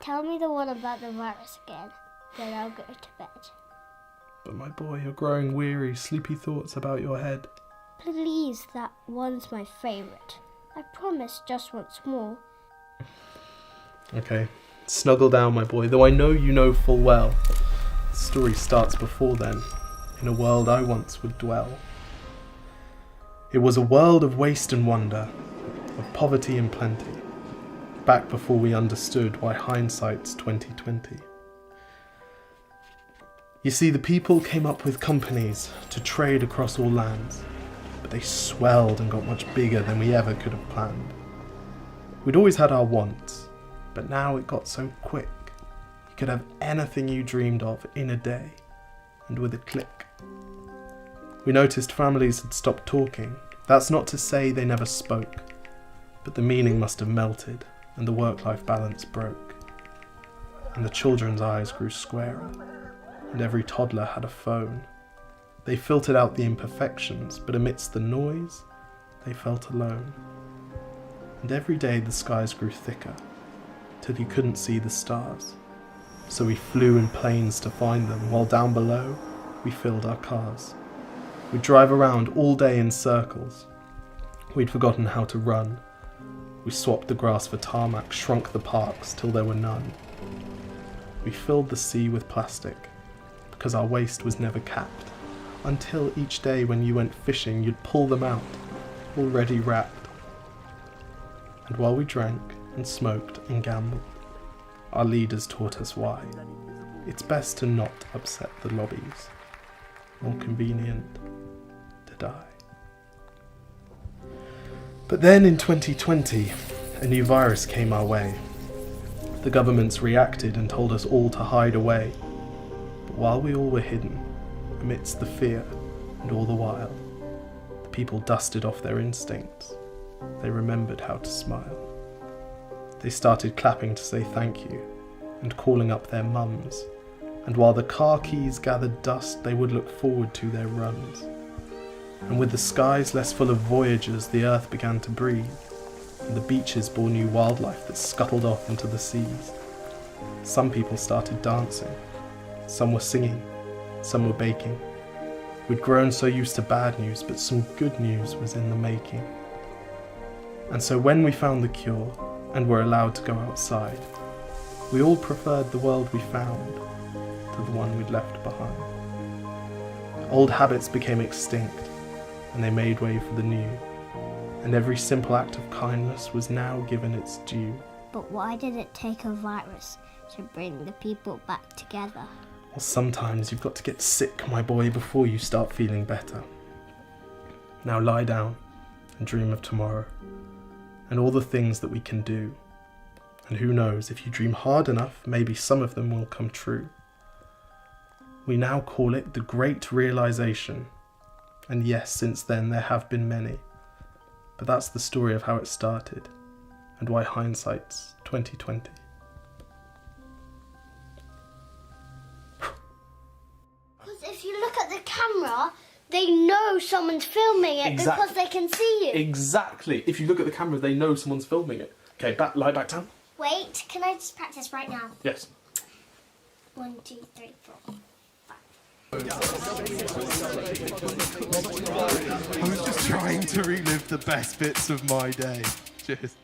Tell me the one about the virus again, then I'll go to bed. But my boy, you're growing weary, sleepy thoughts about your head. Please, that one's my favourite. I promise just once more. Okay, snuggle down, my boy, though I know you know full well. The story starts before then, in a world I once would dwell. It was a world of waste and wonder, of poverty and plenty, back before we understood why hindsight's 2020. You see, the people came up with companies to trade across all lands, but they swelled and got much bigger than we ever could have planned. We'd always had our wants, but now it got so quick. You could have anything you dreamed of in a day, and with a click. We noticed families had stopped talking. That's not to say they never spoke, but the meaning must have melted, and the work-life balance broke. And the children's eyes grew squarer, and every toddler had a phone. They filtered out the imperfections, but amidst the noise, they felt alone. And every day the skies grew thicker, till you couldn't see the stars. So we flew in planes to find them, while down below, we filled our cars. We'd drive around all day in circles. We'd forgotten how to run. We swapped the grass for tarmac, shrunk the parks till there were none. We filled the sea with plastic, because our waste was never capped, until each day when you went fishing you'd pull them out, already wrapped. And while we drank and smoked and gambled, our leaders taught us why. It's best to not upset the lobbies, more convenient to die. But then in 2020, a new virus came our way. The governments reacted and told us all to hide away. But while we all were hidden, amidst the fear and all the while, the people dusted off their instincts. They remembered how to smile. They started clapping to say thank you and calling up their mums. And while the car keys gathered dust, they would look forward to their runs. And with the skies less full of voyagers, the earth began to breathe, and the beaches bore new wildlife that scuttled off into the seas. Some people started dancing, some were singing, some were baking. We'd grown so used to bad news, but some good news was in the making. And so when we found the cure, and were allowed to go outside, we all preferred the world we found to the one we'd left behind. Old habits became extinct, and they made way for the new, and every simple act of kindness was now given its due. But why did it take a virus to bring the people back together? Well, sometimes you've got to get sick, my boy, before you start feeling better. Now lie down and dream of tomorrow, and all the things that we can do. And who knows, if you dream hard enough, maybe some of them will come true. We now call it the Great Realisation. And yes, since then there have been many. But that's the story of how it started, and why hindsight's 2020. Because if you look at the camera, they know someone's filming it because they can see you. Exactly. If you look at the camera, they know someone's filming it. Okay, lie back down. Wait, can I just practice right now? Yes. 1, 2, 3, 4. I was just trying to relive the best bits of my day. Cheers.